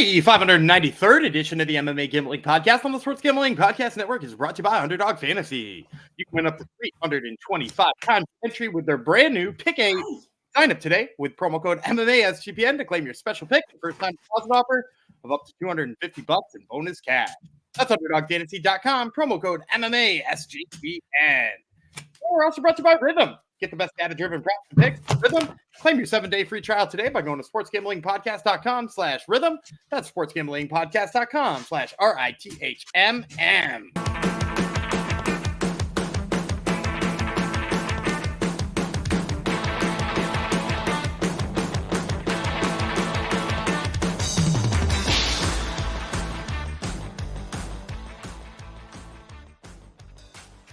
The 593rd edition of the MMA Gambling Podcast on the Sports Gambling Podcast Network is brought to you by Underdog Fantasy. You can win up to 325 times entry with their brand new Pick 8. Sign up today with promo code MMA SGPN to claim your special pick and first time deposit offer of up to $250 in bonus cash. That's UnderdogFantasy.com, promo code MMA SGPN. We're also brought to you by Rhythm. Get the best data-driven props and picks. Rhythm. Claim your 7-day free trial today by going to sportsgamblingpodcast.com/rhythm. That's sportsgamblingpodcast.com/RITHMM.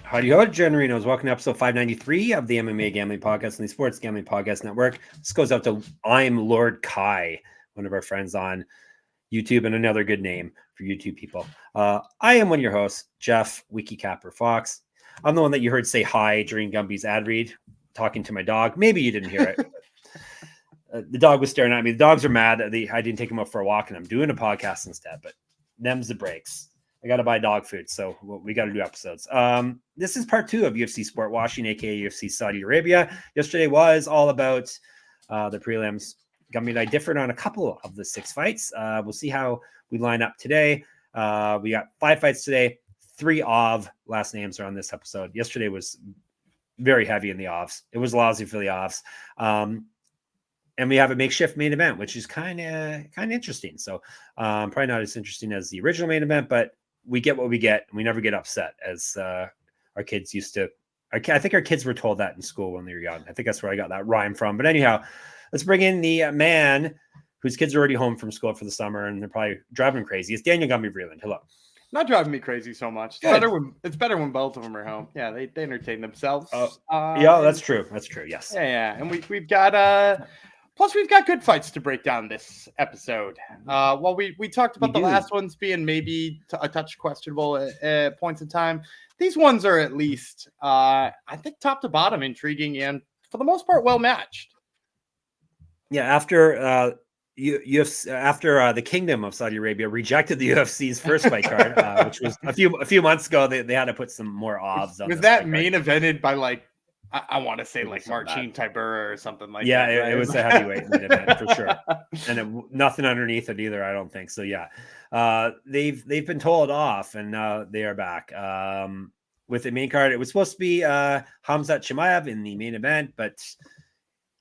Howdy ho, Generinos. Welcome to episode 593 of the MMA Gambling Podcast on the Sports Gambling Podcast Network. This goes out to I'm Lord Kai, one of our friends on YouTube, and another good name for YouTube people. I am one of your hosts, Jeff Wikicapper Fox. I'm the one that you heard say hi during Gumby's ad read, talking to my dog. Maybe you didn't hear it. The dog was staring at me. The dogs are mad. I didn't take him out for a walk, and I'm doing a podcast instead, but them's the breaks. I got to buy dog food, so we got to do episodes. This is part 2 of UFC Sport Washing, aka UFC Saudi Arabia. Yesterday was all about the prelims. Gumby and I differed on a couple of the 6 fights. We'll see how we line up today. We got 5 fights today. 3 OV last names are on this episode. Yesterday was very heavy in the OVs. It was lousy for the OVs. And we have a makeshift main event, which is kind of interesting. So probably not as interesting as the original main event, but we get what we get, and we never get upset as our kids used to. I think our kids were told that in school when they were young. I think that's where I got that rhyme from. But anyhow, let's bring in the man whose kids are already home from school for the summer, and they're probably driving crazy. It's Daniel Gumby Vreeland. Hello. Not driving me crazy so much. It's better when both of them are home. Yeah, they entertain themselves. Yeah, that's true. That's true. Yes. Yeah. And we've got plus we've got good fights to break down this episode. Well, we talked about the last ones being maybe a touch questionable at points in time. These ones are at least, I think, top to bottom intriguing and for the most part well matched. Yeah, after the Kingdom of Saudi Arabia rejected the UFC's first fight card, which was a few months ago, they had to put some more odds on. Was that main evented by like? I want to say like Marcin Tybura or something like that. Yeah, it was a heavyweight main event for sure, and nothing underneath it either. I don't think so. Yeah, they've been told off, and now they are back with the main card. It was supposed to be Khamzat Chimaev in the main event, but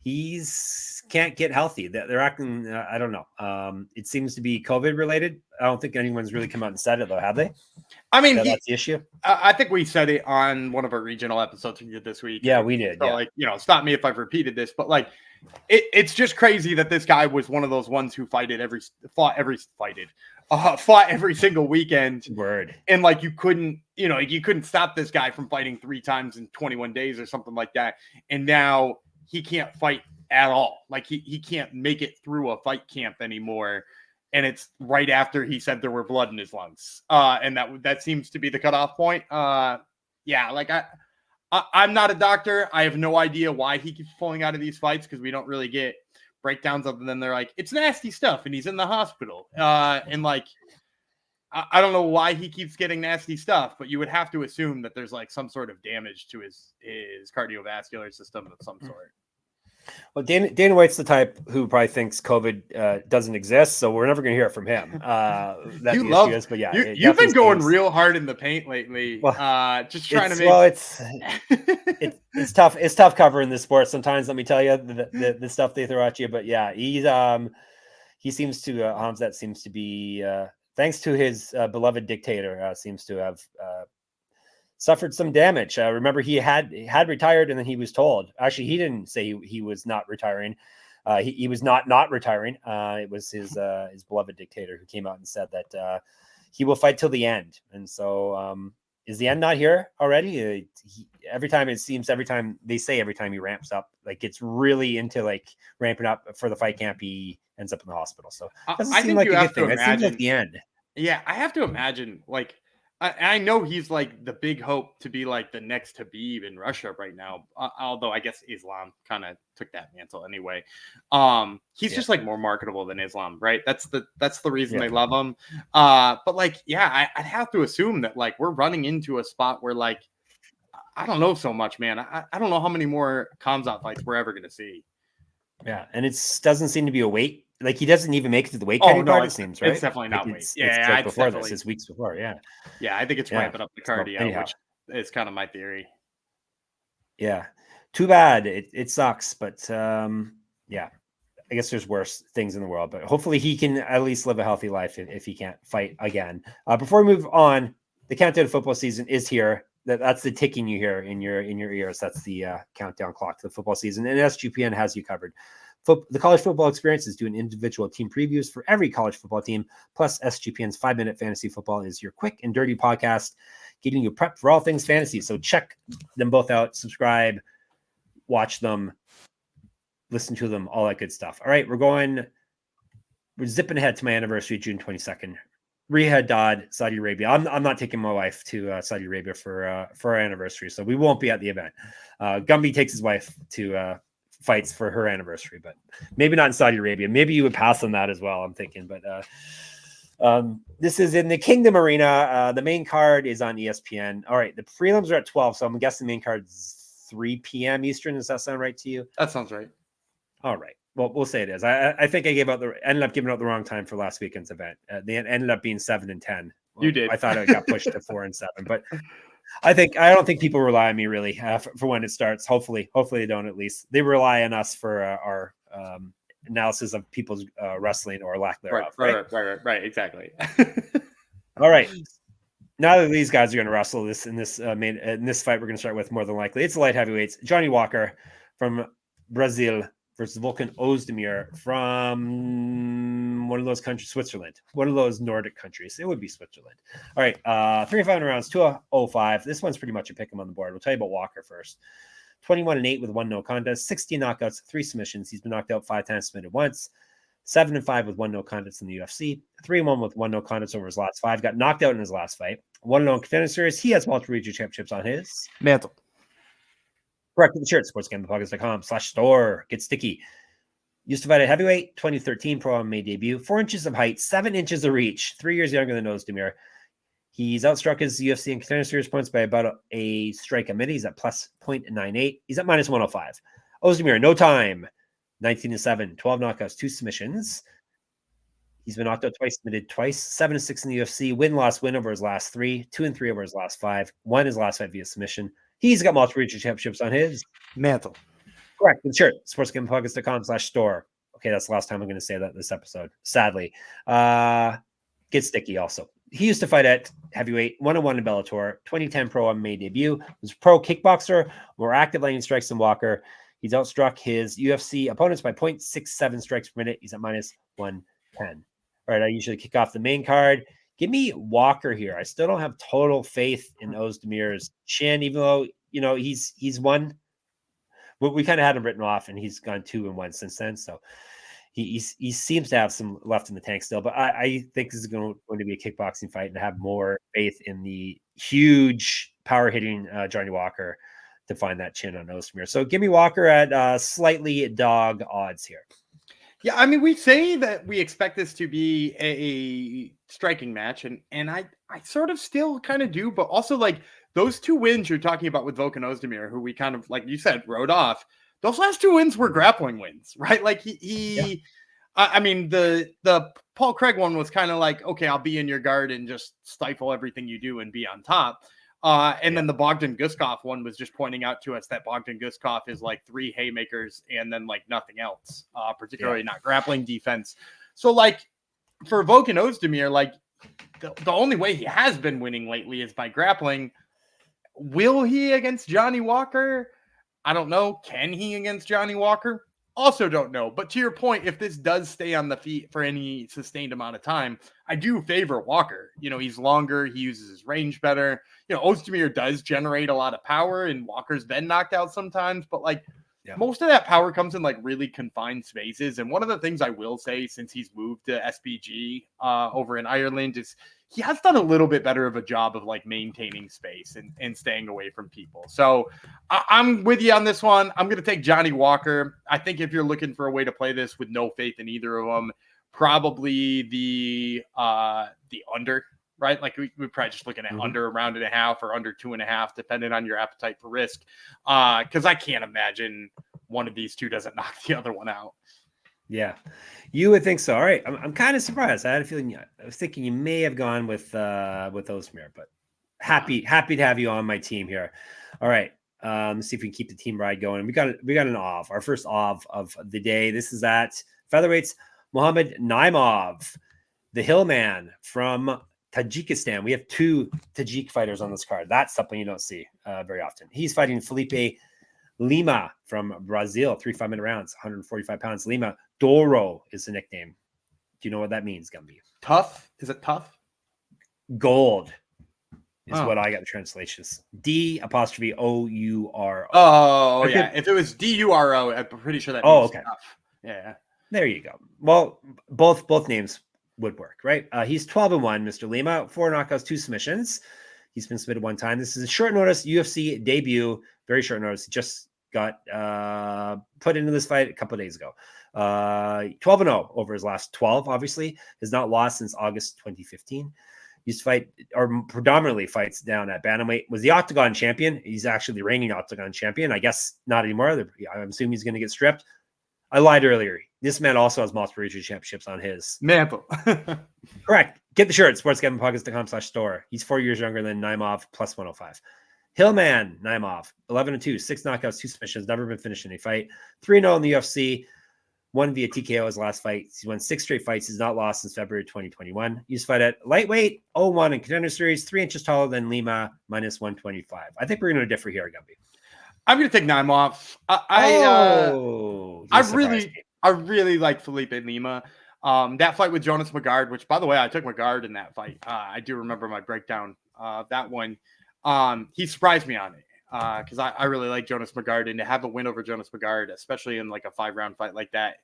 he's can't get healthy. They're acting. I don't know. It seems to be COVID related. I don't think anyone's really come out and said it though, have they? I mean, that's the issue. I think we said it on one of our regional episodes we did this week. Yeah, we did. So, like, stop me if I've repeated this, but like, it's just crazy that this guy was one of those ones who fought every single weekend. Word. And like, you couldn't stop this guy from fighting 3 times in 21 days or something like that. And now he can't fight at all. Like he can't make it through a fight camp anymore. And it's right after he said there were blood in his lungs. And that seems to be the cutoff point. Yeah, like I'm not a doctor. I have no idea why he keeps pulling out of these fights because we don't really get breakdowns other than they're like, it's nasty stuff and he's in the hospital. And like, I don't know why he keeps getting nasty stuff, but you would have to assume that there's like some sort of damage to his cardiovascular system of some sort. Well, Dana White's the type who probably thinks COVID doesn't exist, so we're never going to hear it from him. You've been going real hard in the paint lately. Well, just trying to make. Well, it's tough. It's tough covering this sport sometimes. Let me tell you the stuff they throw at you. But yeah, he seems to Khamzat seems to be thanks to his beloved dictator seems to have. Suffered some damage. Remember, he had retired, and then he was told. Actually, he didn't say he was not retiring. He was not retiring. It was his beloved dictator who came out and said that he will fight till the end. And so, is the end not here already? Every time he ramps up, like gets really into like ramping up for the fight camp, he ends up in the hospital. So it doesn't seem like a good thing. It seems like the end. Yeah, I have to imagine like. I know he's like the big hope to be like the next Khabib in Russia right now. Although I guess Islam kind of took that mantle anyway. He's just like more marketable than Islam, right? That's the reason they love him. But like, yeah, I'd have to assume that like we're running into a spot where like I don't know so much, man. I don't know how many more Khamzat fights we're ever gonna see. Yeah, and it doesn't seem to be a weight. Like he doesn't even make it to the weight Oh cutting no, part. It seems right. It's definitely not like weight. it's Yeah, like before this. It's weeks before. Yeah. Yeah, I think it's ramping up the cardio, anyhow. which is kind of my theory. Yeah, too bad. It sucks, but yeah, I guess there's worse things in the world. But hopefully he can at least live a healthy life if he can't fight again. Before we move on, the countdown to football season is here. That's the ticking you hear in your ears. That's the countdown clock to the football season, and SGPN has you covered. The college football experience is doing individual team previews for every college football team. Plus, SGPN's 5-Minute Fantasy Football is your quick and dirty podcast, getting you prepped for all things fantasy. So check them both out, subscribe, watch them, listen to them, all that good stuff. All right, we're zipping ahead to my anniversary, June 22nd. Riyadh, Saudi Arabia. I'm not taking my wife to Saudi Arabia for our anniversary, so we won't be at the event. Gumby takes his wife to fights for her anniversary, but maybe not in Saudi Arabia. Maybe you would pass on that as well, I'm thinking. But this is in the Kingdom Arena. The main card is on ESPN. All right, the prelims are at 12, so I'm guessing the main card's 3 p.m. Eastern. Does that sound right to you? That sounds right. All right. Well, we'll say it is. I think I ended up giving out the wrong time for last weekend's event. They ended up being 7 and 10. Well, you did. I thought it got pushed to 4 and 7, but I don't think people rely on me really for when it starts. Hopefully they don't. At least they rely on us for our analysis of people's wrestling or lack thereof. Right. Exactly. All right. Now that these guys are going to wrestle in this fight, we're going to start with more than likely it's the light heavyweights. Johnny Walker from Brazil versus Volkan Oezdemir from one of those countries, Switzerland, one of those Nordic countries. It would be Switzerland. All right, 3 and 5 rounds, 205. This one's pretty much a pick 'em on the board. We'll tell you about Walker first. 21-8 with 1 no contest, 16 knockouts, 3 submissions. He's been knocked out 5 times, submitted once. 7 and 5 with 1 no contest in the UFC. 3 and 1 with 1 no contest over his last 5. Got knocked out in his last fight. 1 no contender series. He has multiple regional championships on his mantle. Correct with the shirt, sportsgamblingpockets.com/store. Get sticky. Used to fight at heavyweight, 2013 pro MMA debut. 4 inches of height, 7 inches of reach. 3 years younger than Oezdemir. He's outstruck his UFC and contender series points by about a strike a minute. He's at plus 0.98. He's at minus 105. Oezdemir, no time. 19 and 7, 12 knockouts, 2 submissions. He's been knocked out twice, submitted twice. 7 and 6 in the UFC. Win over his last 3. 2 and 3 over his last 5. 1 his last 5 via submission. He's got multiple regional championships on his mantle. Correct. With shirt, sportsgamblingpockets.com/store. Okay, that's the last time I'm going to say that this episode. Sadly. Get sticky also. He used to fight at heavyweight, 1-1 in Bellator, 2010 pro MMA debut. Was pro kickboxer, more active landing strikes than Walker. He's outstruck his UFC opponents by 0.67 strikes per minute. He's at minus 110. All right, I usually kick off the main card. Give me Walker here. I still don't have total faith in Oezdemir's chin, even though, he's won. We kind of had him written off, and he's gone 2 and 1 since then. So he seems to have some left in the tank still. But I think this is going to be a kickboxing fight, and have more faith in the huge power hitting Johnny Walker to find that chin on Oezdemir. So give me Walker at slightly dog odds here. Yeah, I mean, we say that we expect this to be a striking match, and I sort of still kind of do, but also like those 2 wins you're talking about with Volkan Oezdemir, who we kind of, like you said, wrote off. Those last 2 wins were grappling wins, right? Like I mean, the Paul Craig one was kind of like, okay, I'll be in your guard and just stifle everything you do and be on top. Then the Bogdan Guskov one was just pointing out to us that Bogdan Guskov is like 3 haymakers and then like nothing else, particularly not grappling defense. So like for Volkan Oezdemir, like the only way he has been winning lately is by grappling. Will he against Johnny Walker? I don't know. Can he against Johnny Walker? Also don't know. But to your point, if this does stay on the feet for any sustained amount of time, I do favor Walker. He's longer. He uses his range better. Oezdemir does generate a lot of power, and Walker's been knocked out sometimes. But like most of that power comes in like really confined spaces. And one of the things I will say since he's moved to SBG over in Ireland is he has done a little bit better of a job of like maintaining space and staying away from people. So I'm with you on this one. I'm going to take Johnny Walker. I think if you're looking for a way to play this with no faith in either of them, probably the under, right? Like we're probably just looking at under a round and a half or under 2.5, depending on your appetite for risk. Because I can't imagine one of these two doesn't knock the other one out. Yeah, you would think so. All right, I'm kind of surprised. I had a feeling. I was thinking you may have gone with Oezdemir, but happy to have you on my team here. All right, let's see if we can keep the team ride going. We got an OV, our first OV of the day. This is at featherweights. Mohammed Naimov, the Hillman from Tajikistan. We have 2 Tajik fighters on this card. That's something you don't see very often. He's fighting Felipe Lima from Brazil, 3 5-minute rounds, 145 pounds. Lima Doro is the nickname. Do you know what that means, Gumby? Tough? Is it tough? Gold is what I got the translations. D''OURO. Oh, yeah. If it was DURO, I'm pretty sure that means tough. Yeah. There you go. Well, both names would work, right? He's 12-1, Mr. Lima, 4 knockouts, 2 submissions. He's been submitted 1 time. This is a short notice UFC debut, very short notice. He just got put into this fight a couple of days ago. 12-0 over his last 12, obviously. Has not lost since August 2015. Used to fight, or predominantly fights down at bantamweight. Was the Octagon champion. He's actually the reigning Octagon champion. I guess not anymore. I'm assuming he's going to get stripped. I lied earlier. This man also has multiple regional championships on his mantle. Correct. Get the shirt, sportsgamblingpockets.com/store. He's 4 years younger than Naimov, plus 105. Hillman Naimov, 11-2, 6 knockouts, 2 submissions, never been finished in a fight. 3-0 in the UFC, 1 via TKO his last fight. He's won 6 straight fights. He's not lost since February 2021. He used to fight at lightweight, 0-1 in Contender Series, 3 inches taller than Lima, minus 125. I think we're going to differ here, Gumby. I'm going to take Naimov. I really like Felipe Lima. That fight with Jonas Magard, which, by the way, I took Magard in that fight. I do remember my breakdown of that one. He surprised me on it because I really like Jonas Magard, and to have a win over Jonas Magard, especially in like a 5-round fight like that,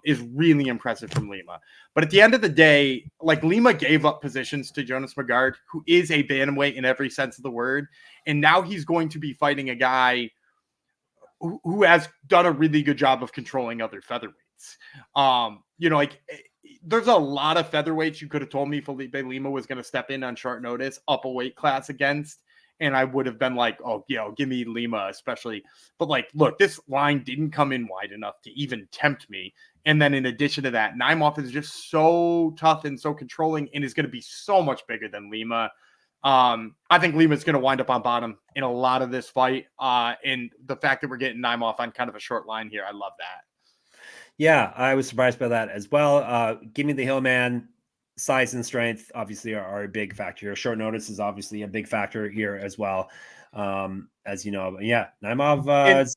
is really impressive from Lima. But at the end of the day, like Lima gave up positions to Jonas Magard, who is a bantamweight in every sense of the word. And now he's going to be fighting a guy who has done a really good job of controlling other featherweights. There's a lot of featherweights you could have told me Felipe Lima was going to step in on short notice, up a weight class against, and I would have been like, oh, give me Lima, especially. But like, look, this line didn't come in wide enough to even tempt me. And then in addition to that, Naimov is just so tough and so controlling and is going to be so much bigger than Lima. I think Lima's going to wind up on bottom in a lot of this fight. And the fact that we're getting Naimov on kind of a short line here, I love that. Yeah, I was surprised by that as well. Give me the Hillman. Size and strength obviously are a big factor here. Short notice is obviously a big factor here as well. As you know, yeah, Naimov.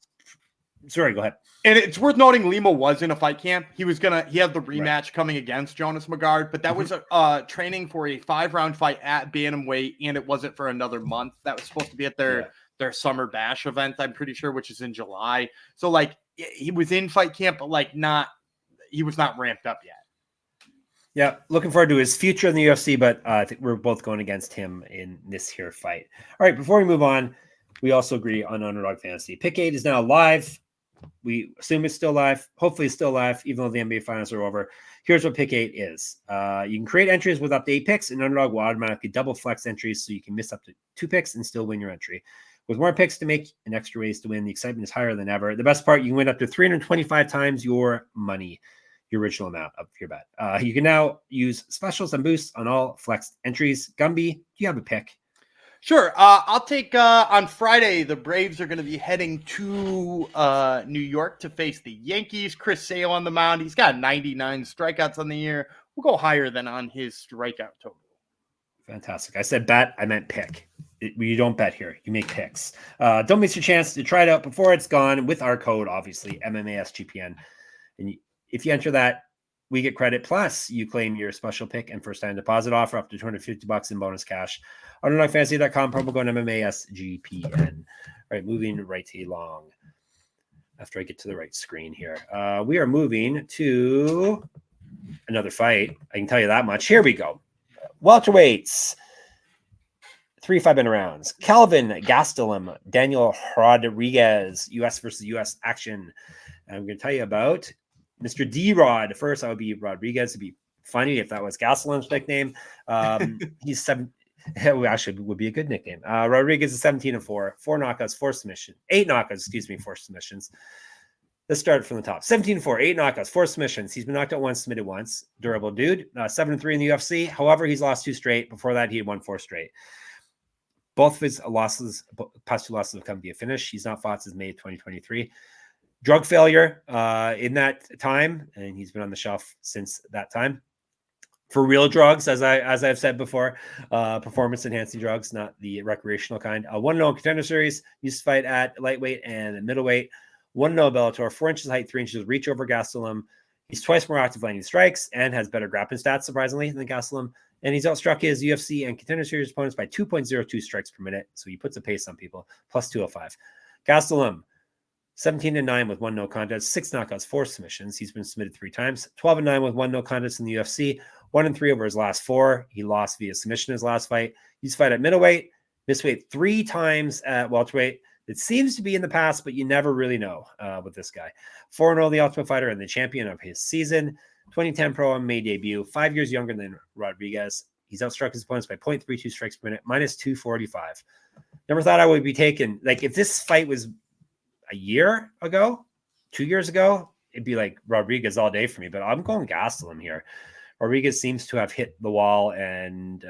Sorry, go ahead. And it's worth noting Lima was in a fight camp. He had the rematch coming against Jonas Magard, but that was training for a 5-round fight at bantamweight, and it wasn't for another month. That was supposed to be at their summer bash event, I'm pretty sure, which is in July. So like he was in fight camp, but he was not ramped up yet. Yeah, looking forward to his future in the UFC, but I think we're both going against him in this here fight. All right, before we move on, we also agree on Underdog Fantasy. Pick 8 is now live. We assume it's still live. Hopefully it's still live, even though the NBA finals are over. Here's what Pick 8 is. You can create entries with up to 8 picks, and Underdog will automatically double flex entries so you can miss up to 2 picks and still win your entry. With more picks to make and extra ways to win, the excitement is higher than ever. The best part, you can win up to 325 times your money, your original amount of your bet. You can now use specials and boosts on all flexed entries. Gumby, do you have a pick? Sure. I'll take on Friday. The Braves are going to be heading to New York to face the Yankees. Chris Sale on the mound. He's got 99 strikeouts on the year. We'll go higher than on his strikeout total. Fantastic. I said bet. I meant pick. You don't bet here. You make picks. Don't miss your chance to try it out before it's gone with our code, obviously, MMA SGPN. And if you enter that, we get credit. Plus, you claim your special pick and first-time deposit offer up to $250 in bonus cash. UnderdogFantasy.com, promo code MMA SGPN. All right, moving right along. after I get to the right screen here. We are moving to another fight. I can tell you that much. Here we go. Welterweights. 3 5-minute rounds. Kelvin Gastelum, Daniel Rodriguez, US versus US action. And I'm going to tell you about Mr. D-Rod. First, I would be Rodriguez. It'd be funny if that was Gastelum's nickname. He's 7. Actually, would be a good nickname. Rodriguez is 17-4, 4 knockouts, 4 submissions, 8 knockouts, 4 submissions. Let's start from the top. 17-4, 8 knockouts, 4 submissions. He's been knocked out once, submitted once. Durable dude. 7-3 in the UFC. However, he's lost 2 straight. Before that, he had won 4 straight. Both of his losses, past 2 losses, have come via finish. He's not fought since May 2023. Drug failure in that time, and he's been on the shelf since that time. For real drugs, as I've said before, performance-enhancing drugs, not the recreational kind. 1-0 Contender Series. Used to fight at lightweight and middleweight. 1-0 Bellator. 4 inches height, 3 inches reach over Gastelum. He's twice more active landing strikes and has better grappling stats, surprisingly, than Gastelum. And he's outstruck his UFC and Contender Series opponents by 2.02 strikes per minute. So he puts a pace on people, plus 205. Gastelum, 17-9 with 1 no contest, 6 knockouts, 4 submissions. He's been submitted 3 times. 12-9 with 1 no contest in the UFC. 1-3 over his last 4. He lost via submission in his last fight. He's fight at middleweight, missed weight 3 times at welterweight. It seems to be in the past, but you never really know with this guy. 4-0 the Ultimate Fighter and the champion of his season. 2010 Pro MMA debut. 5 years younger than Rodriguez. He's outstruck his opponents by 0.32 strikes per minute, minus 245. Never thought I would be taken. Like, if this fight was a year ago, 2 years ago, it'd be like Rodriguez all day for me. But I'm going Gastelum here. Rodriguez seems to have hit the wall and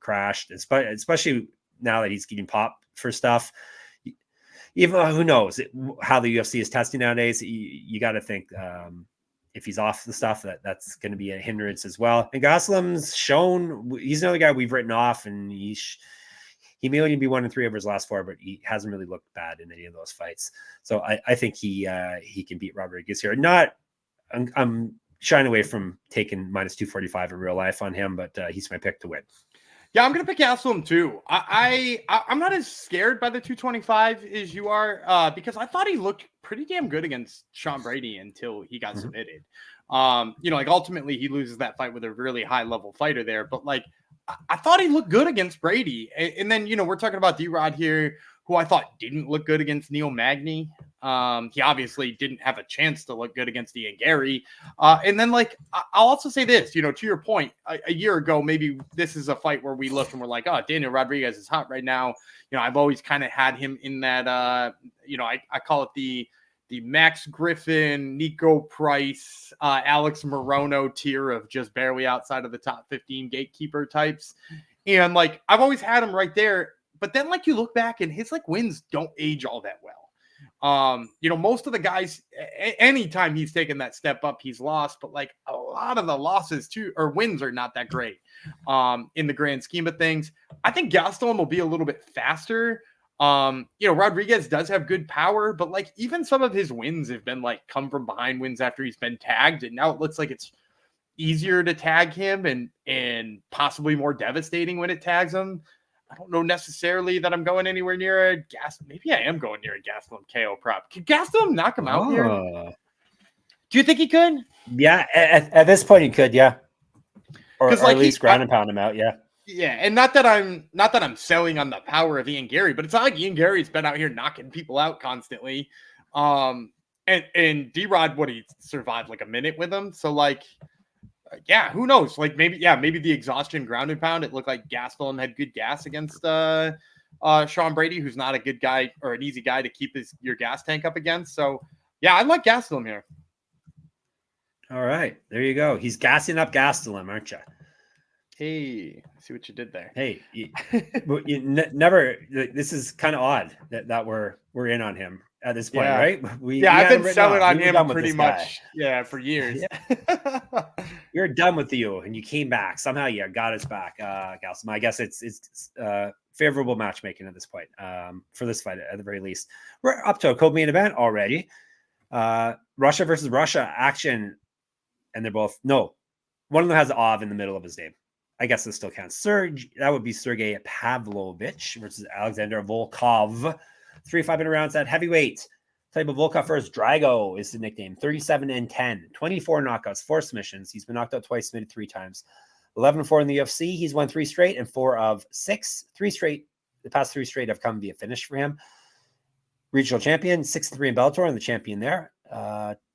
crashed, especially now that he's getting popped for stuff. Even though, who knows how the UFC is testing nowadays, you got to think if he's off the stuff, that's going to be a hindrance as well. And Gastelum's shown he's another guy we've written off, and he may only be 1-3 over his last 4, but he hasn't really looked bad in any of those fights. So I think he can beat Rodriguez here. I'm shying away from taking minus 245 in real life on him, but he's my pick to win. Yeah, I'm going to pick Gastelum too. I'm not as scared by the 225 as you are because I thought he looked pretty damn good against Sean Brady until he got submitted. Like ultimately he loses that fight with a really high level fighter there, but like I thought he looked good against Brady. And then, we're talking about D-Rod here, who I thought didn't look good against Neil Magny. He obviously didn't have a chance to look good against Ian Gary. And then, like, I'll also say this, to your point, a year ago, maybe this is a fight where we look and we're like, oh, Daniel Rodriguez is hot right now. I've always kind of had him in that, I call it the Max Griffin, Nico Price, Alex Morono tier of just barely outside of the top 15 gatekeeper types. And, like, I've always had him right there. But then, like, you look back and his, like, wins don't age all that well. Most of the guys, anytime he's taken that step up, he's lost. But, like, a lot of the losses, too, or wins are not that great in the grand scheme of things. I think Gastelum will be a little bit faster. Rodriguez does have good power, but, like, even some of his wins have been, like, come from behind wins after he's been tagged. And now it looks like it's easier to tag him and possibly more devastating when it tags him. I don't know necessarily that I'm going anywhere near a Maybe I am going near a Gastelum KO prop. Could Gastelum knock him out here? Do you think he could? Yeah, at this point he could, yeah. Or like, at least ground and pound him out, yeah. Yeah, and not that I'm selling on the power of Ian Gary, but it's not like Ian Gary's been out here knocking people out constantly. And D-Rod, he survived like a minute with him. So, like, yeah, who knows? Like, maybe the exhaustion ground and pound. It looked like Gastelum had good gas against Sean Brady, who's not a good guy or an easy guy to keep your gas tank up against. So, yeah, I like Gastelum here. All right, there you go. He's gassing up Gastelum, aren't you? Hey, see what you did there. Hey, you never. This is kind of odd that we're in on him at this point, right? I've been selling on him pretty much, for years. Yeah. You're done with you, and you came back somehow. You got us back, Gastelum. I guess it's favorable matchmaking at this point for this fight at the very least. We're up to a co-main event already. Russia versus Russia action, and they're both one of them has Ov in the middle of his name. I guess this still counts. That would be Sergei Pavlovich versus Alexander Volkov. 3 5-minute rounds at heavyweight. Tell you about Volkov first. Drago is the nickname. 37-10, 24 knockouts, 4 submissions. He's been knocked out twice, submitted 3 times. 11-4 in the UFC. He's won 3 straight and 4 of 6. 3 straight. The past 3 straight have come via finish for him. Regional champion, 6-3 in Bellator, and the champion there.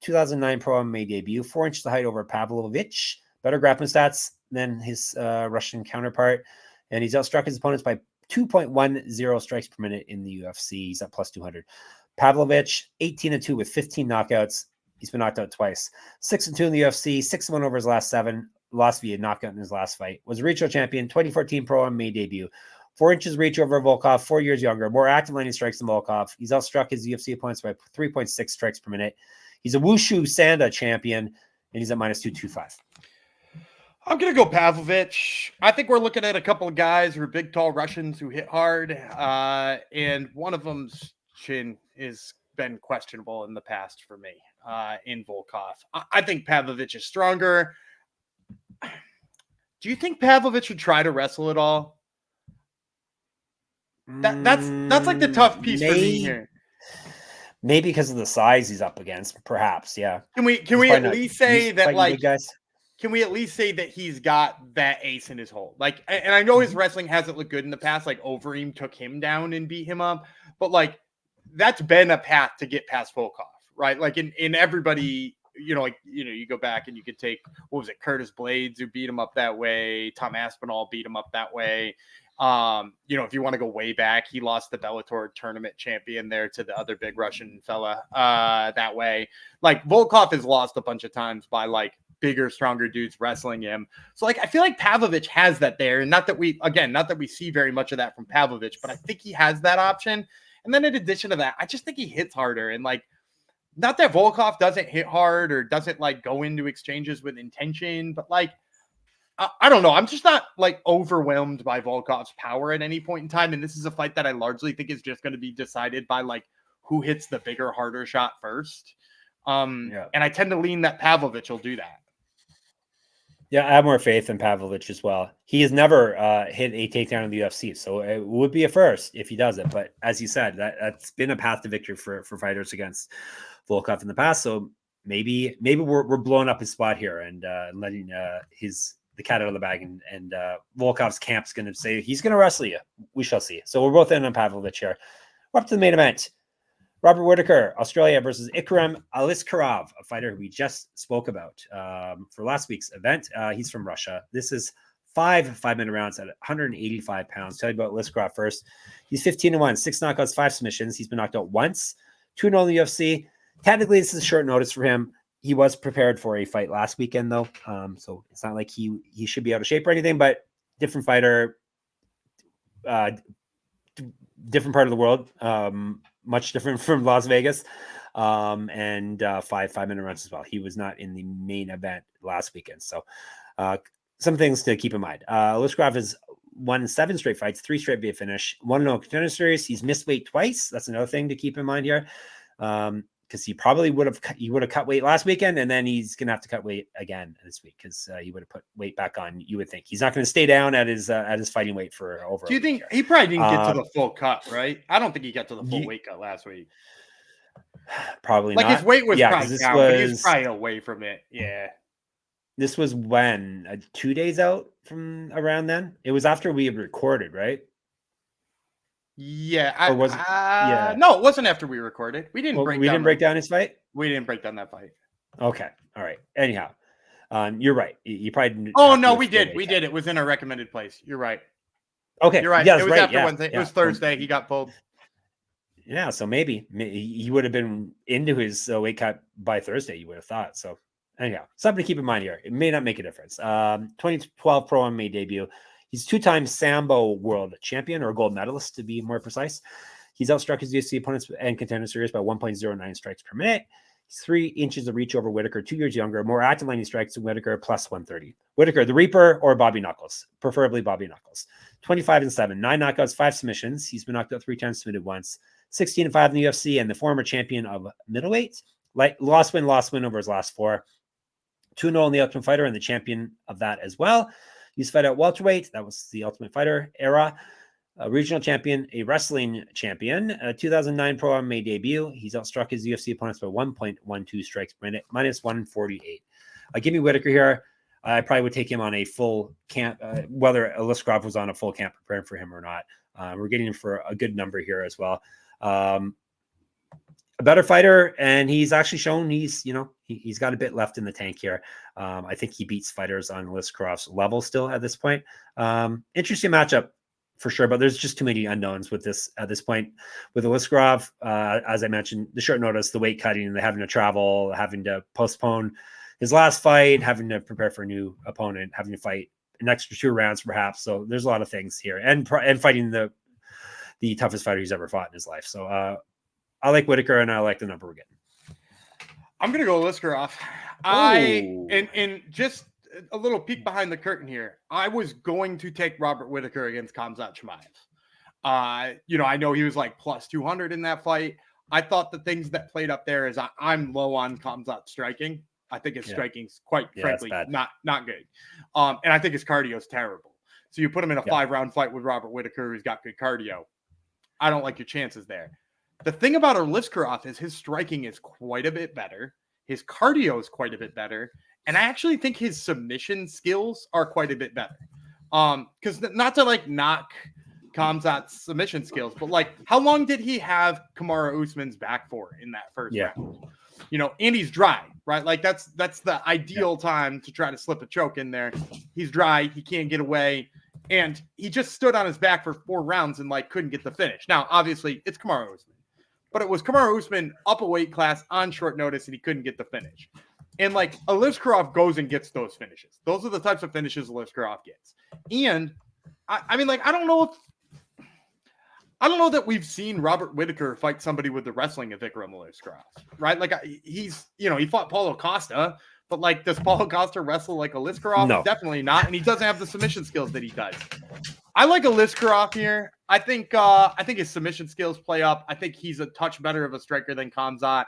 2009 Pro MMA debut. 4 inches of height over Pavlovich. Better grappling stats than his Russian counterpart. And he's outstruck his opponents by 2.10 strikes per minute in the UFC. He's at plus 200. Pavlovich, 18-2 with 15 knockouts. He's been knocked out twice. 6-2 in the UFC, 6-1 over his last 7. Lost via knockout in his last fight. Was a regional champion, 2014 Pro MMA debut. 4 inches reach over Volkov, 4 years younger. More active landing strikes than Volkov. He's outstruck his UFC opponents by 3.6 strikes per minute. He's a Wushu Sanda champion, and he's at minus 225. I'm going to go Pavlovich. I think we're looking at a couple of guys who are big, tall Russians who hit hard. And one of them's chin has been questionable in the past for me in Volkov. I think Pavlovich is stronger. Do you think Pavlovich would try to wrestle at all? That's like the tough piece for me here. Maybe because of the size he's up against, perhaps. Yeah. Can we at least say that, like, guys? Can we at least say that he's got that ace in his hole? Like, and I know his wrestling hasn't looked good in the past. Like, Overeem took him down and beat him up, but like that's been a path to get past Volkov, right? Like in everybody, you go back and you could take, what was it, Curtis Blades, who beat him up that way. Tom Aspinall beat him up that way. If you want to go way back, he lost the Bellator tournament champion there to the other big Russian fella that way. Like, Volkov has lost a bunch of times by like bigger, stronger dudes wrestling him. So like, I feel like Pavlovich has that there. And not that we see very much of that from Pavlovich, but I think he has that option. And then in addition to that, I just think he hits harder. And like, not that Volkov doesn't hit hard or doesn't like go into exchanges with intention, but like, I don't know. I'm just not like overwhelmed by Volkov's power at any point in time. And this is a fight that I largely think is just going to be decided by like who hits the bigger, harder shot first. And I tend to lean that Pavlovich will do that. Yeah, I have more faith in Pavlovich as well. He has never hit a takedown in the UFC, so it would be a first if he does it. But as you said, that's been a path to victory for fighters against Volkov in the past. So maybe we're blowing up his spot here and letting the cat out of the bag, and Volkov's camp's going to say he's going to wrestle you. We shall see. So we're both in on Pavlovich here. We're up to the main event. Robert Whittaker, Australia versus Ikram Aliskerov, a fighter who we just spoke about for last week's event. He's from Russia. This is 5-minute rounds at 185 pounds. Tell you about Aliskerov first. He's 15-1, 6 knockouts, 5 submissions. He's been knocked out once, 2-0 in the UFC. Technically, this is short notice for him. He was prepared for a fight last weekend, though. So it's not like he should be out of shape or anything, but different fighter, different part of the world, much different from Las Vegas, and 5-minute rounds as well. He was not in the main event last weekend. So some things to keep in mind. Aliskerov has won 7 straight fights, 3 straight via finish, 1-0 contender series. He's missed weight twice. That's another thing to keep in mind here. Because he probably would have cut weight last weekend, and then he's gonna have to cut weight again this week because he would have put weight back on. You would think he's not going to stay down at his fighting weight for over. Do you think he probably didn't get to the full cut? Right, I don't think he got to the full weight cut last week. Probably like not. His weight was probably down, but he was probably probably away from it. Yeah, this was when 2 days out from around then. It was after we had recorded, right? Yeah, or was it? Yeah, no, it wasn't after we recorded. We didn't break down his fight. We didn't break down that fight. Okay, all right. Anyhow, you're right. You probably didn't. Oh no, we did. We did. It was in a recommended place. You're right. Okay, you're right. Yeah, it was right. after Wednesday. It was Thursday. He got pulled. Yeah, so maybe he would have been into his weight cut by Thursday. You would have thought. So anyhow, something to keep in mind here. It may not make a difference. 2012 Pro MMA debut. He's 2-time Sambo world champion, or gold medalist to be more precise. He's outstruck his UFC opponents and contender series by 1.09 strikes per minute. He's 3 inches of reach over Whittaker, 2 years younger, more active landing strikes than Whittaker, plus 130. Whittaker, the Reaper, or Bobby Knuckles, preferably Bobby Knuckles. 25-7, 9 knockouts, 5 submissions. He's been knocked out 3 times, submitted once. 16-5 in the UFC, and the former champion of middleweight. Lost win over his last 4. 2-0 in the Ultimate Fighter, and the champion of that as well. He's fought at welterweight. That was the Ultimate Fighter era. a regional champion, a wrestling champion, a 2009 Pro MMA debut. He's outstruck his UFC opponents by 1.12 strikes per minute, minus 148. Give me Whittaker here. I probably would take him on a full camp, whether Aliskerov was on a full camp preparing for him or not. We're getting him for a good number here as well. A better fighter, and he's actually shown he's got a bit left in the tank here. I think he beats fighters on Aliskerov's level still at this point. Interesting matchup for sure, but there's just too many unknowns with this at this point. With Aliskerov, as I mentioned, the short notice, the weight cutting, the having to travel, having to postpone his last fight, having to prepare for a new opponent, having to fight an extra 2 rounds perhaps. So there's a lot of things here, and fighting the toughest fighter he's ever fought in his life. So I like Whittaker, and I like the number we're getting. I'm gonna go Aliskerov. And just a little peek behind the curtain here. I was going to take Robert Whittaker against Khamzat Chimaev. I know he was like plus 200 in that fight. I thought the things that played up there is I'm low on Khamzat striking. I think his striking's quite frankly not good. And I think his cardio is terrible. So you put him in a 5-round fight with Robert Whittaker, who's got good cardio. I don't like your chances there. The thing about Aliskerov is his striking is quite a bit better. His cardio is quite a bit better. And I actually think his submission skills are quite a bit better. Because not to knock Khamzat's submission skills, but how long did he have Kamaru Usman's back for in that first round? And he's dry, right? That's the ideal time to try to slip a choke in there. He's dry. He can't get away. And he just stood on his back for 4 rounds and couldn't get the finish. Now, obviously, it's Kamaru Usman. But it was Kamaru Usman up a weight class on short notice, and he couldn't get the finish. And Aliskerov goes and gets those finishes. Those are the types of finishes Aliskerov gets. And I don't know that we've seen Robert Whittaker fight somebody with the wrestling of Ikram Aliskerov, right? He fought Paulo Costa, but does Paulo Costa wrestle like Aliskerov? No, definitely not. And he doesn't have the submission skills that he does. I like Aliskerov here. I think his submission skills play up. I think he's a touch better of a striker than Khamzat.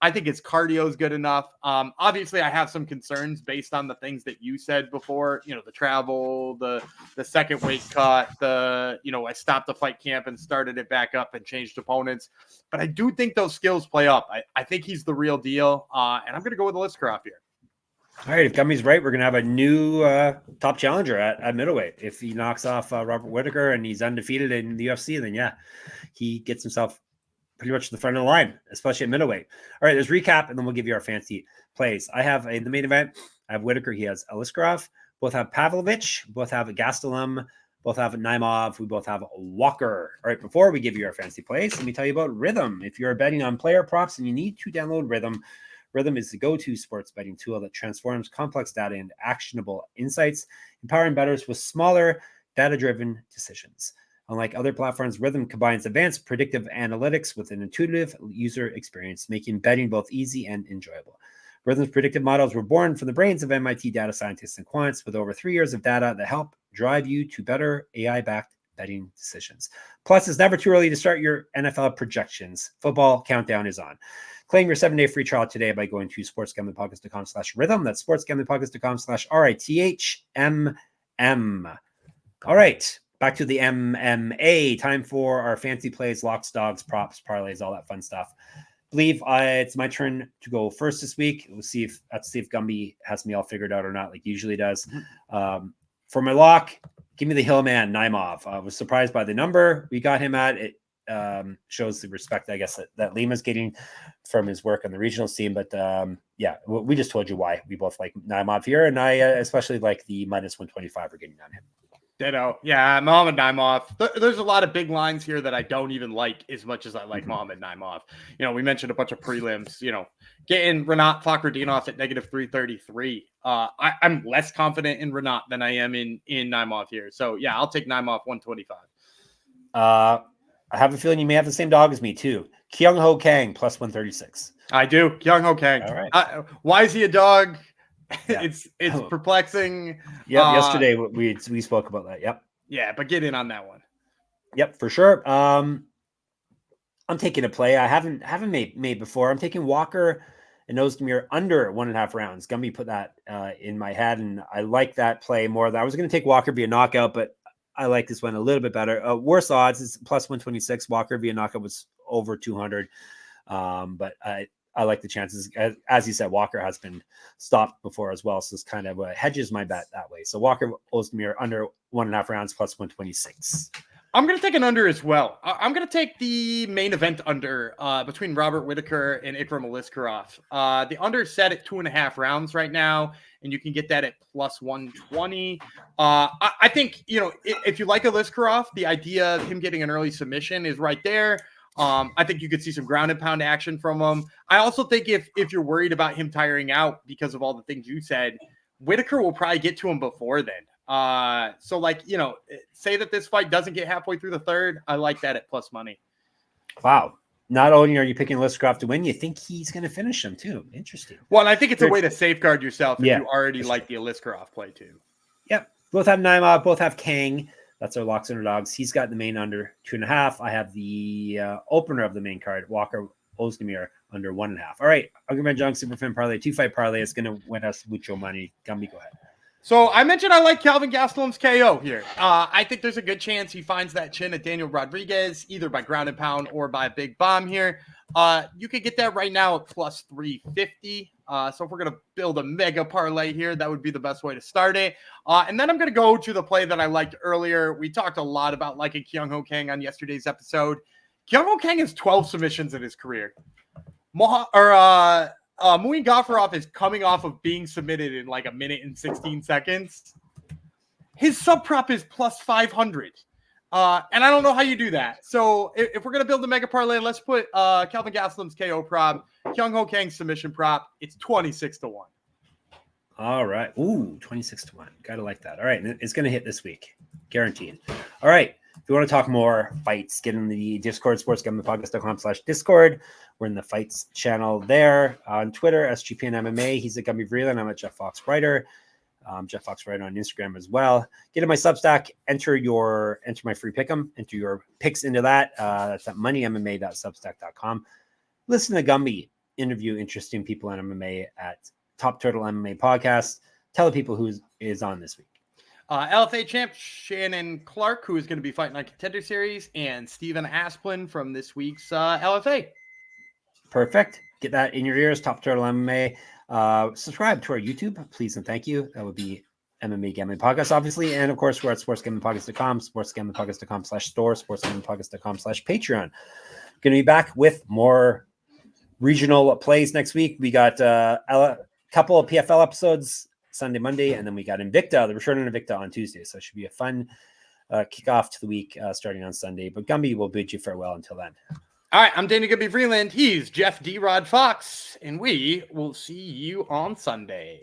I think his cardio is good enough. Obviously, I have some concerns based on the things that you said before. The travel, the second weight cut, I stopped the fight camp and started it back up and changed opponents. But I do think those skills play up. I think he's the real deal. And I'm going to go with Aliskerov here. All right, if Gummy's right, we're going to have a new top challenger at middleweight. If he knocks off Robert Whittaker and he's undefeated in the UFC, then he gets himself pretty much to the front of the line, especially at middleweight. All right, let's recap, and then we'll give you our fancy plays. I have the main event. I have Whittaker. He has Aliskerov. Both have Pavlovich. Both have Gastelum. Both have Naimov. We both have Walker. All right, before we give you our fancy plays, let me tell you about Rhythm. If you're betting on player props and you need to download Rhythm, Rhythm is the go-to sports betting tool that transforms complex data into actionable insights, empowering bettors with smaller, data-driven decisions. Unlike other platforms, Rhythm combines advanced predictive analytics with an intuitive user experience, making betting both easy and enjoyable. Rhythm's predictive models were born from the brains of MIT data scientists and quants with over 3 years of data that help drive you to better AI-backed betting decisions. Plus, it's never too early to start your NFL projections. Football countdown is on. Claim your 7-day free trial today by going to sportsgamblingpodcast.com/rhythm. That's sportsgamblingpodcast.com/RITHMM. All right, back to the MMA. Time for our fancy plays, locks, dogs, props, parlays, all that fun stuff. I believe it's my turn to go first this week. We'll see if Gumby has me all figured out or not, like he usually does. For my lock, give me the Hillman Naimov. I was surprised by the number we got him at. It shows the respect, I guess, that Lima's getting from his work on the regional scene. But we just told you why we both like Naimov here, and I especially like the minus 125 we're getting on him. Ditto. Yeah, Mohamed Naimov. There's a lot of big lines here that I don't even like as much as I like Mohamed Naimov. We mentioned a bunch of prelims. Getting Renat Fakhretdinov at negative 333. I'm less confident in Renat than I am in Naimov here. So yeah, I'll take Naimov 125. I have a feeling you may have the same dog as me too. Kyung Ho Kang plus 136. I do. Kyung Ho Kang. All right. Why is he a dog? Yeah. It's perplexing. Yeah, yesterday we spoke about that. Yep. Yeah, but get in on that one. Yep, for sure. I'm taking a play I haven't made before. I'm taking Walker and Oezdemir under 1.5 rounds. Gumby put that in my head, and I like that play more. I was going to take Walker via knockout, but I like this one a little bit better. Worse odds is plus 126. Walker via knockout was over 200. But I like the chances. As you said, Walker has been stopped before as well. So it's kind of hedges my bet that way. So Walker Oezdemir under 1.5 rounds plus 126. I'm going to take an under as well. I'm going to take the main event under between Robert Whittaker and Ikram Aliskerov. The under is set at 2.5 rounds right now, and you can get that at plus 120. I think, if you like Aliskerov, the idea of him getting an early submission is right there. I think you could see some ground and pound action from him. I also think if you're worried about him tiring out because of all the things you said, Whittaker will probably get to him before then. So say that this fight doesn't get halfway through the third. I like that at plus money. Wow. Not only are you picking Aliskerov to win, you think he's going to finish him too. Interesting. Well, and I think it's a way to safeguard yourself if you already like the Aliskerov play too. Yep. Both have Naimov, both have Kang. That's our locks underdogs. He's got the main under 2.5. I have the opener of the main card, Walker Oezdemir, under 1.5. All right. Argument Junk Superfan Parlay, 2-fight parlay. It's going to win us mucho money. Gumby, go ahead. So I mentioned I like Kelvin Gastelum's KO here. I think there's a good chance he finds that chin at Daniel Rodriguez, either by ground and pound or by a big bomb here. You could get that right now at plus 350. So if we're going to build a mega parlay here, that would be the best way to start it. And then I'm going to go to the play that I liked earlier. We talked a lot about liking Kyung Ho Kang on yesterday's episode. Kyung Ho Kang has 12 submissions in his career. Muin Gafurov is coming off of being submitted in like 1 minute and 16 seconds. His sub prop is plus 500. And I don't know how you do that. So if we're going to build a mega parlay, let's put Kelvin Gastelum's KO prop, Kyung Ho Kang's submission prop. It's 26-1. All right. Ooh, 26-1. Gotta like that. All right. It's going to hit this week. Guaranteed. All right. If you want to talk more fights, get in the Discord, sportsgamblingpodcast.com/Discord. We're in the fights channel there. On Twitter, SGPN MMA. He's at Gumby Vreeland. I'm at Jeff Fox Writer. Jeff Fox Writer on Instagram as well. Get in my Substack. Enter my free pick'em. Enter your picks into that. That's at moneymma.substack.com. Listen to Gumby interview interesting people in MMA at Top Turtle MMA Podcast. Tell the people who is on this week. LFA champ Shannon Clark, who is going to be fighting on Contender Series, and Steven Asplin from this week's LFA. Perfect. Get that in your ears. Top Turtle MMA. Subscribe to our YouTube, please and thank you. That would be MMA Gambling Podcast, obviously. And of course, we're at sportsgamblingpodcast.com, sportsgamblingpodcast.com/store, sportsgamblingpodcast.com/Patreon. Going to be back with more regional plays next week. We got a couple of PFL episodes Sunday, Monday, and then we got Invicta, the return of Invicta on Tuesday. So it should be a fun kickoff to the week starting on Sunday. But Gumby will bid you farewell until then. All right, I'm Dana Gumby Vreeland. He's Jeff D. Rod Fox, and we will see you on Sunday.